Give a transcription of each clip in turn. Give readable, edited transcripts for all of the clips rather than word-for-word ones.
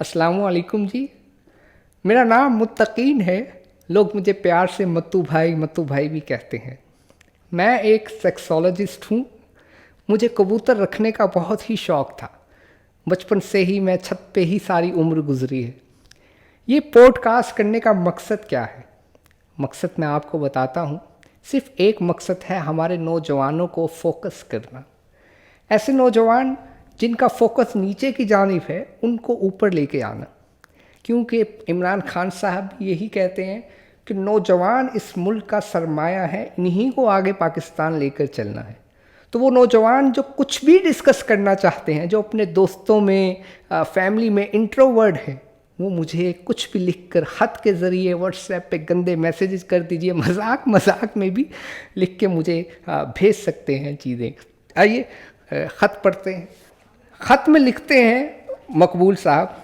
अस्सलामुअलैकुम जी। मेरा नाम मुत्तकीन है। लोग मुझे प्यार से मत्तू भाई भी कहते हैं। मैं एक सेक्सोलॉजिस्ट हूँ। मुझे कबूतर रखने का बहुत ही शौक़ था। बचपन से ही मैं छत पे ही सारी उम्र गुजरी है। ये पॉडकास्ट करने का मकसद क्या है? मकसद मैं आपको बताता हूँ। सिर्फ एक मकसद है, हमारे नौजवानों को फोकस करना। ऐसे नौजवान जिनका फोकस नीचे की जानिब है, उनको ऊपर लेके आना। क्योंकि इमरान खान साहब यही कहते हैं कि नौजवान इस मुल्क का सरमाया है, इन्हीं को आगे पाकिस्तान लेकर चलना है। तो वो नौजवान जो कुछ भी डिस्कस करना चाहते हैं, जो अपने दोस्तों में फैमिली में इंट्रोवर्ट हैं, वो मुझे कुछ भी लिखकर ख़त के ज़रिए व्हाट्सएप पे गंदे मैसेजेस कर दीजिए, मजाक में भी लिख के मुझे भेज सकते हैं चीज़ें। आइए ख़त पढ़ते हैं। ख़त में लिखते हैं मकबूल साहब,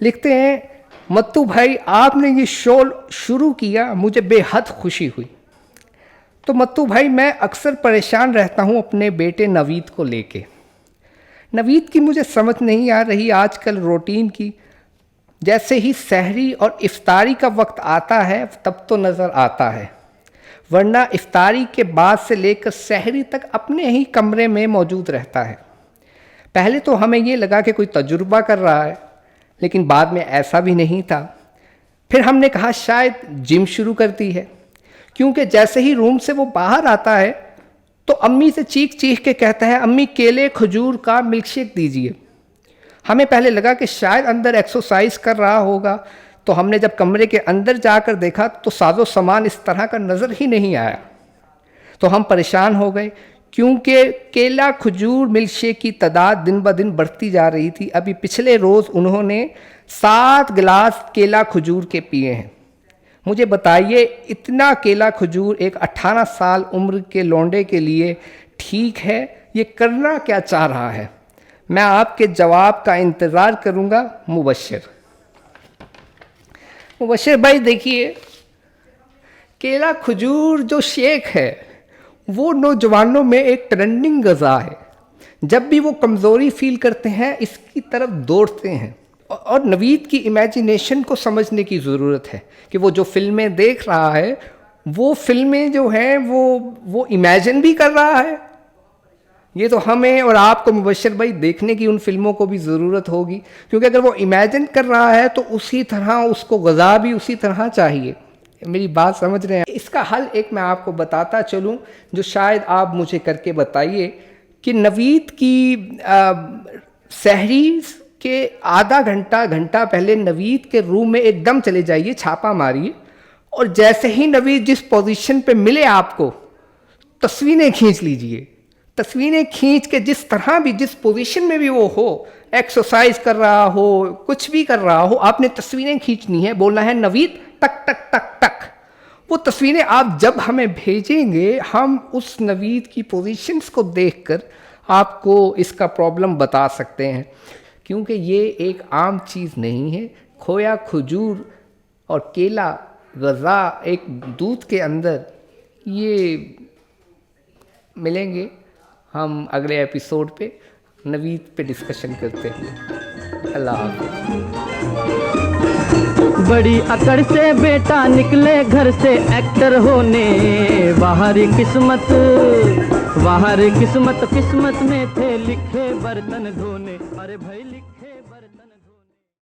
लिखते हैं, मत्तू भाई आपने ये शो शुरू किया, मुझे बेहद खुशी हुई। तो मत्तू भाई, मैं अक्सर परेशान रहता हूँ अपने बेटे नवीद को लेके। नवीद की मुझे समझ नहीं आ रही आजकल रूटीन की। जैसे ही सहरी और इफ्तारी का वक्त आता है तब तो नज़र आता है, वरना इफ्तारी के बाद से लेकर सहरी तक अपने ही कमरे में मौजूद रहता है। पहले तो हमें ये लगा कि कोई तजुर्बा कर रहा है, लेकिन बाद में ऐसा भी नहीं था। फिर हमने कहा शायद जिम शुरू कर दी है, क्योंकि जैसे ही रूम से वो बाहर आता है तो अम्मी से चीख के कहता है, अम्मी केले खजूर का मिल्क शेक दीजिए। हमें पहले लगा कि शायद अंदर एक्सरसाइज कर रहा होगा, तो हमने जब कमरे के अंदर जाकर देखा तो साजो सामान इस तरह का नज़र ही नहीं आया। तो हम परेशान हो गए, क्योंकि केला खजूर मिल्क शेक की तादाद दिन ब दिन बढ़ती जा रही थी। अभी पिछले रोज़ उन्होंने 7 गिलास केला खजूर के पिए हैं। मुझे बताइए, इतना केला खजूर एक 18 साल उम्र के लौंडे के लिए ठीक है? ये करना क्या चाह रहा है? मैं आपके जवाब का इंतज़ार करूँगा। मुबश्शिर भाई, देखिए, केला खजूर जो शेक है वो नौजवानों में एक ट्रेंडिंग ग़िज़ा है। जब भी वो कमज़ोरी फील करते हैं इसकी तरफ दौड़ते हैं। और नवीद की इमेजिनेशन को समझने की ज़रूरत है कि वो जो फिल्में देख रहा है, वो फिल्में जो हैं वो इमेजिन भी कर रहा है। ये तो हमें और आपको मुबश्शिर भाई देखने की उन फिल्मों को भी ज़रूरत होगी, क्योंकि अगर वो इमेजिन कर रहा है तो उसी तरह उसको ग़िज़ा भी उसी तरह चाहिए। मेरी बात समझ रहे हैं? इसका हल एक मैं आपको बताता चलूं, जो शायद आप मुझे करके बताइए कि नवीद की सहरी के आधा घंटा पहले नवीद के रूम में एकदम चले जाइए, छापा मारिए, और जैसे ही नवीद जिस पोजीशन पे मिले आपको, तस्वीरें खींच लीजिए। तस्वीरें खींच के जिस तरह भी, जिस पोजीशन में भी वो हो, एक्सरसाइज कर रहा हो, कुछ भी कर रहा हो, आपने तस्वीरें खींचनी है। बोलना है नवीद टक टक टक टक। वो तस्वीरें आप जब हमें भेजेंगे, हम उस नवीद की पोजीशंस को देखकर आपको इसका प्रॉब्लम बता सकते हैं, क्योंकि ये एक आम चीज़ नहीं है। खोया खजूर और केला ग़िज़ा एक दूध के अंदर ये मिलेंगे। हम अगले एपिसोड पे नवीद पे डिस्कशन करते हैं। अल्लाह हाफ़िज़। बड़ी अकड़ से बेटा निकले घर से एक्टर होने, बाहरी किस्मत किस्मत में थे लिखे बर्तन धोने। अरे भाई